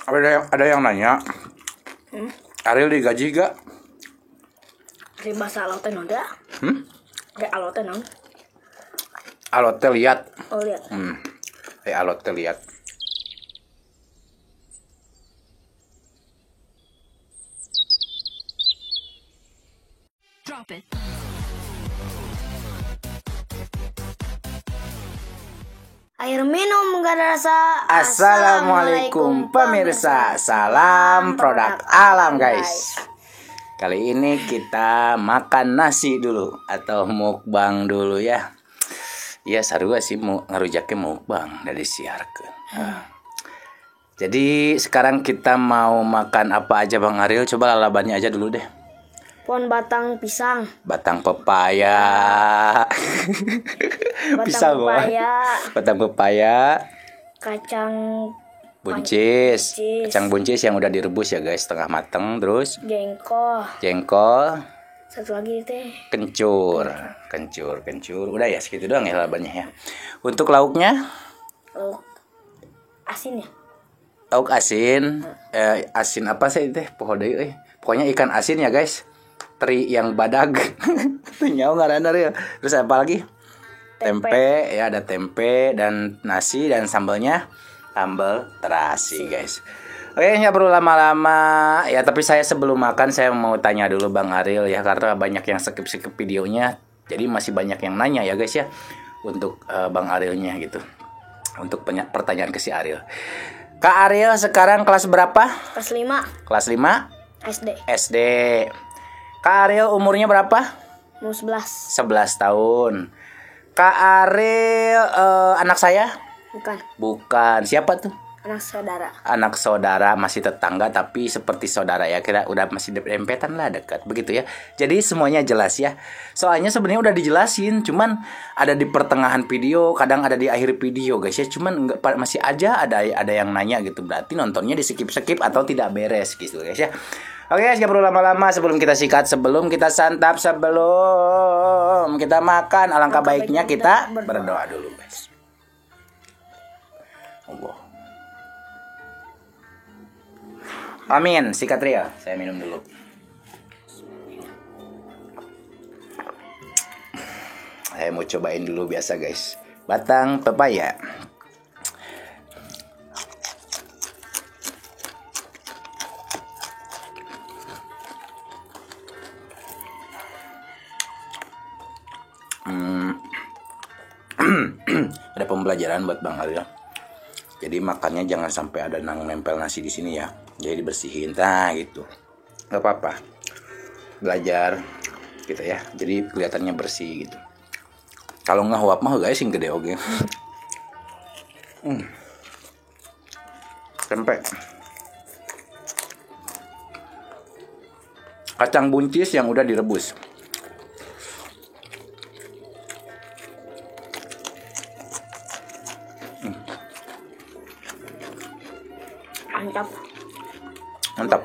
Ada yang nanya, Ariel digaji gak? Di bahasa Alot teh ada. Kayak Alot teh naon? Alot teh liat. Oh lihat. Alot teh liat. Drop it. Air minum gak ada rasa. Assalamualaikum pemirsa, salam produk alam guys. Kali ini kita makan nasi dulu atau mukbang dulu ya. Ya sarua sih mau ngarujaknya mukbang dari siarkeun. Jadi sekarang kita mau makan apa aja Bang Ariel? Coba lalabannya aja dulu deh. Pohon batang pisang. Batang pepaya. Pisang Pepaya. Batang pepaya. Kacang Buncis. Kacang buncis yang udah direbus ya guys, setengah mateng. Terus jengkol. Satu lagi teh Kencur. Udah ya segitu doang ya lalabannya ya. Untuk lauknya? lauk asin ya. Lauk asin. Asin apa sih teh? Pokoknya ikan asin ya guys. Teri yang badag. Nyawa ngaranna ya. Terus apa lagi? Tempe ya, ada tempe dan nasi dan sambalnya sambal terasi guys. Oke, nggak perlu lama-lama ya, tapi saya sebelum makan saya mau tanya dulu Bang Ariel ya, karena banyak yang skip videonya, jadi masih banyak yang nanya ya guys ya untuk Bang Arielnya gitu, untuk pertanyaan ke si Ariel. Kak Ariel sekarang kelas berapa? Kelas 5 Kelas 5 SD. Kak Ariel umurnya berapa? mau 11. 11 tahun. Kak Ariel anak saya? Bukan. Siapa tuh? Anak saudara, masih tetangga tapi seperti saudara ya. Kira udah masih dempetan lah, dekat begitu ya. Jadi semuanya jelas ya. Soalnya sebenarnya udah dijelasin, cuman ada di pertengahan video, kadang ada di akhir video guys ya. Cuman masih aja ada yang nanya gitu. Berarti nontonnya di skip atau tidak beres gitu guys ya. Oke guys, gak perlu lama-lama, sebelum kita sikat, sebelum kita santap, sebelum kita makan, alangkah baiknya kita berdoa dulu guys. Allah. Amin. Sikat Ria, saya minum dulu. Saya mau cobain dulu biasa guys. Batang pepaya. Ada pembelajaran buat Bang Ariel. Jadi makannya jangan sampai ada nempel nasi di sini ya. Jadi dibersihin, gitu. Gak apa-apa. Belajar gitu ya. Jadi kelihatannya bersih gitu. Kalau nggak huap mah guys yang gede oke. Tempe. Kacang buncis yang udah direbus. Mantap.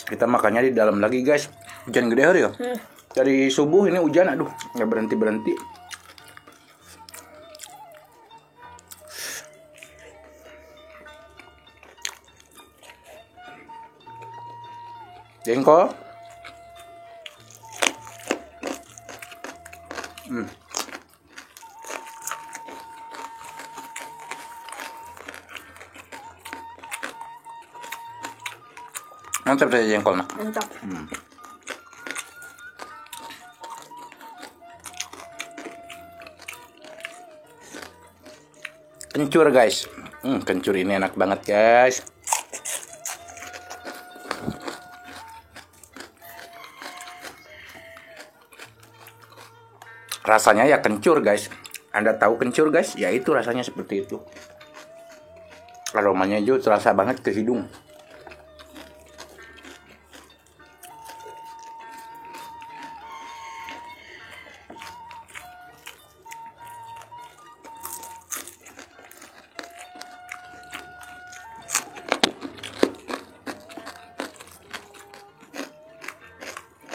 Kita makannya di dalam lagi guys. Hujan gede hari ya. Dari subuh ini hujan, aduh nggak berhenti. Jengkol. Mantap saja jengkol nak. Mantap. Kencur guys. Kencur ini enak banget guys. Rasanya ya kencur guys. Anda tahu kencur guys? Ya itu rasanya seperti itu. Aromanya juga terasa banget ke hidung.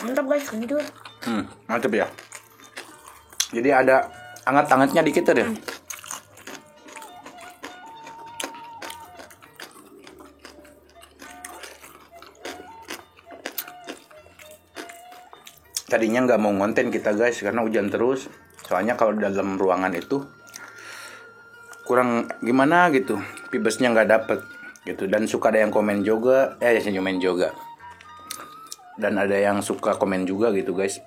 Mantap guys, lanjut. Mantep ya. Jadi ada anget-angetnya dikit tuh deh. Tadinya nggak mau ngonten kita guys karena hujan terus. Soalnya kalau dalam ruangan itu kurang gimana gitu, pibesnya nggak dapet gitu. Dan suka ada yang komen juga, senyumin juga. Dan ada yang suka komen juga gitu guys.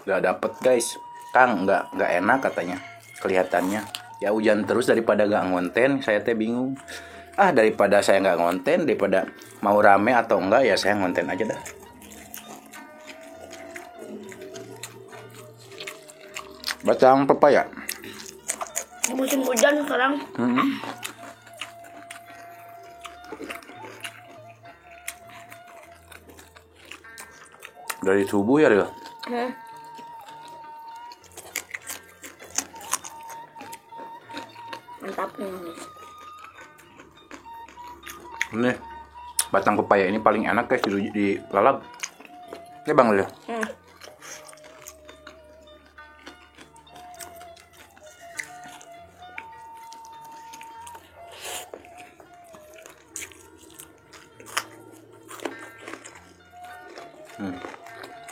Nggak dapet guys, Kang nggak enak katanya kelihatannya. Ya hujan terus daripada nggak ngonten, saya teh bingung. Daripada saya nggak ngonten, daripada mau rame atau enggak ya saya ngonten aja dah. Batang pepaya. Musim hujan sekarang. Dari subuh ya, Ril? Mantap nih. Ini batang pepaya ini paling enak guys di lalap. Ya Bang Ril?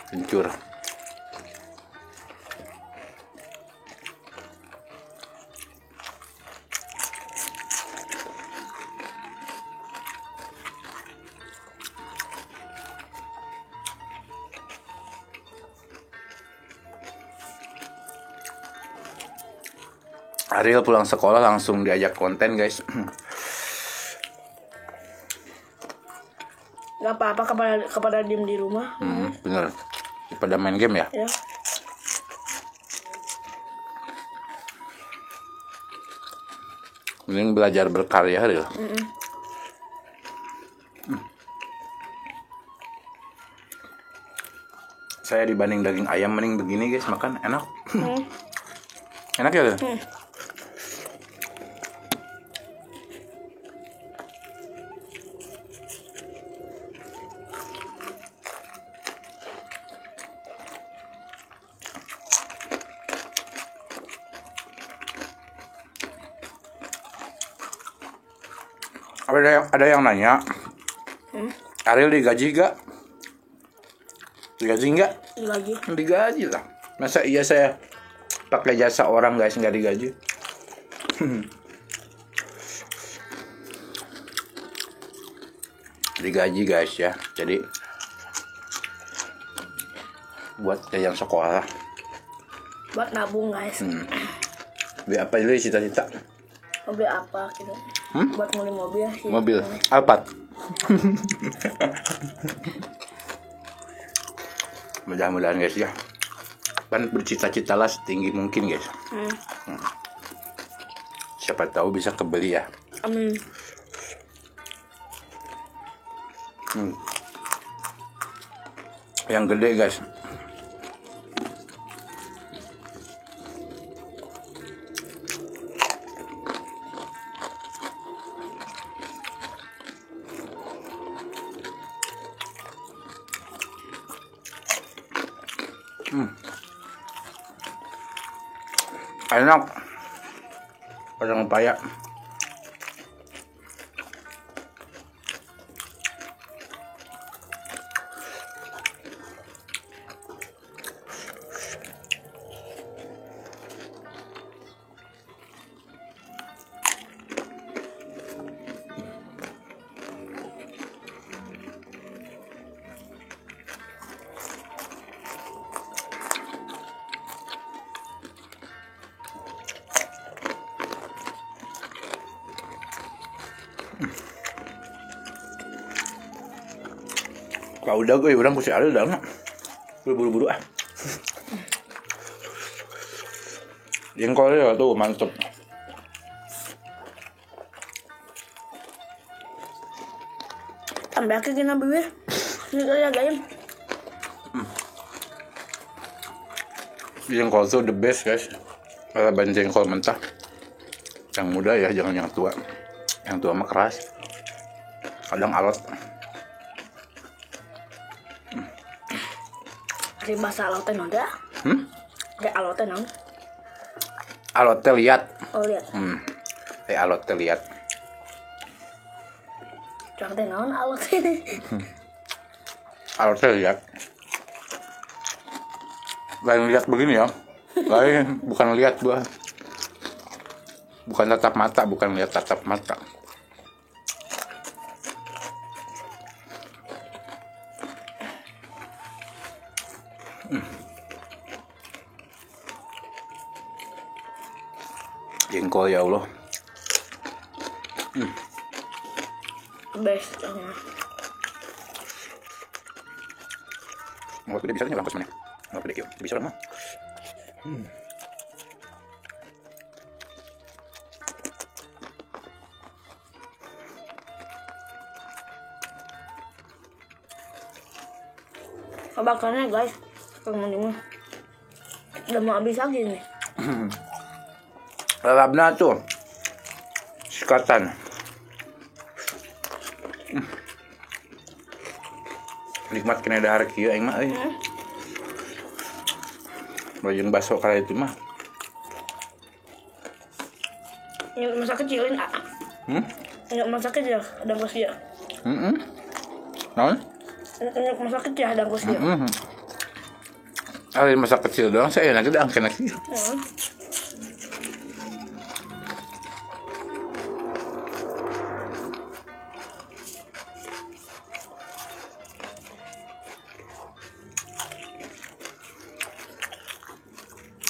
Kencur. Ariel pulang sekolah langsung diajak konten guys. Gak apa-apa kepada diem di rumah. Bener. Daripada main game ya. Mending belajar berkarya Ariel. Saya dibanding daging ayam mending begini guys makan enak. Enak ya Ariel? Ada yang nanya, Ariel digaji gak? Digaji nggak? Digaji lah. Masa iya saya pakai jasa orang guys nggak digaji? Digaji guys ya. Jadi buat yang sekolah. Buat nabung guys. Beli apa dulu cita-cita? Mobil apa gitu? Buat beli mobil sih. Mobil Alphard. Mudah-mudahan guys ya. Kan bercita-citalah setinggi mungkin guys. Siapa tahu bisa kebeli ya. Amin. Yang gede guys. Enak. Padang pepaya. Kalau udah gue orang kursi ada udah nggak, buru-buru ah. Jengkolnya tuh mantep. Tambah ke gina bibir. Ini kali ya gayam. Jengkol tuh the best guys. Kalau ban jengkol mentah. Yang muda ya, jangan yang tua. Yang tua mah keras. Kadang alot. bahasa alot teh naon da? Kayak alot teh naon? Alot teh liat. Oh, liat. Alot teh liat. Jangan teh naon alot ini. Alot teh liat. Lain lihat begini ya. Lain bukan lihat gua. Bukan tatap mata, bukan lihat tatap mata. Jengkol ya Allah. Best. Mau tidak bisa nih bangkus mana? Mau tidak bisa mah. Bakarnya guys, teman-teman udah mau habis lagi nih. Lalapna tuh sikatan. Nikmat kena dahar kieu aing mah euy. Bajeng baso kala itu mah. Ini masa kecilin Ini masa kecil ada bosnya. Naon? Ini masa kecil ada bosnya. Ari masa kecil doang saya enak gede angkeun kieu.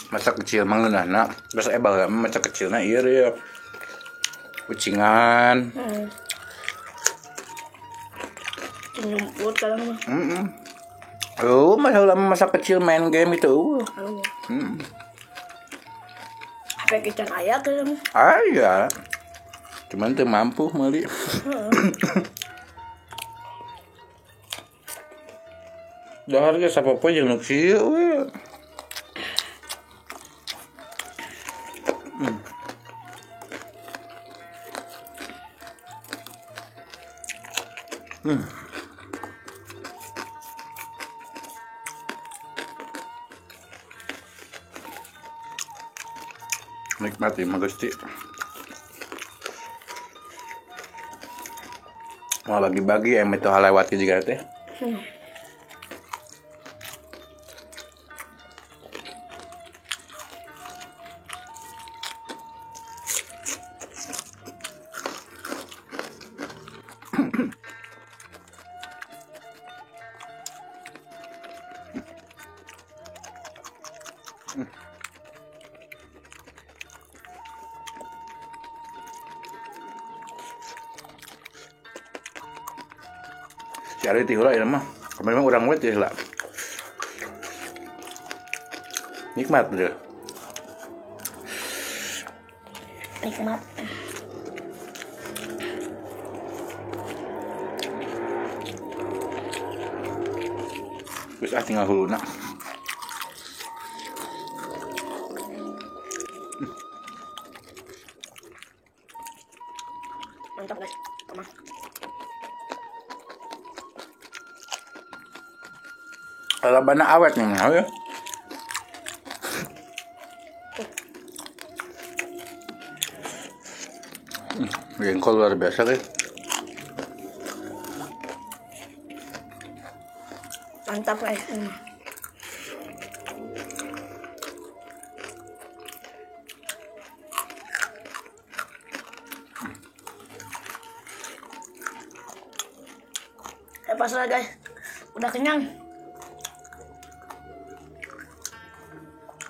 Masa kecil mah ngeunahna terus baheula masa kecilna ieu ya ucingan. Nyumput kan mah. Masa kecil main game itu. Kayak kican aya kan. Aya. Cuman teu mampu meuli. Dahar ge sapopo jeung nu kieu we. Nikmati mah Gusti. Mau bagi-bagi yang itu halewati juga teh. Cari tihula ya mah. Memang orang wet ya lah. Nikmat betul. Nikmat. Terus tinggal huluna. Mantap guys. Teman. Labana awet nih, ya. Jengkol luar biasa guys. Mantap guys. Pasrah guys. Udah kenyang.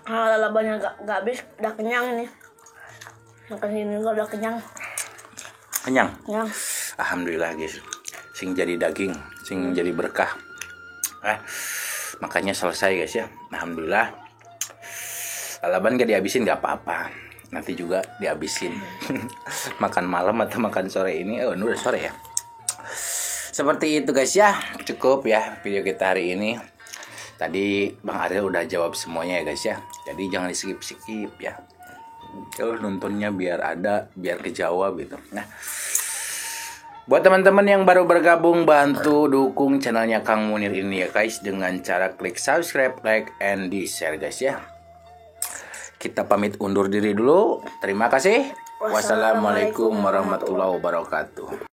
Labanya gak habis, udah kenyang ini. Makan ini udah kenyang. Kenyang? Kenyang. Alhamdulillah guys. Sing jadi daging, sing jadi berkah. Makanya selesai guys ya. Alhamdulillah. Lalaban gak dihabisin gak apa-apa. Nanti juga dihabisin. Makan malam atau makan sore ini. Udah sore ya. Seperti itu guys ya. Cukup ya video kita hari ini. Tadi Bang Ariel udah jawab semuanya ya guys ya. Jadi jangan di-skip ya. Kalau nontonnya biar ada, biar kejawab gitu. Nah, Buat teman-teman yang baru bergabung, bantu dukung channelnya Kang Munir ini ya guys, dengan cara klik subscribe, like, and di share guys ya. Kita pamit undur diri dulu. Terima kasih. Wassalamualaikum warahmatullahi wabarakatuh.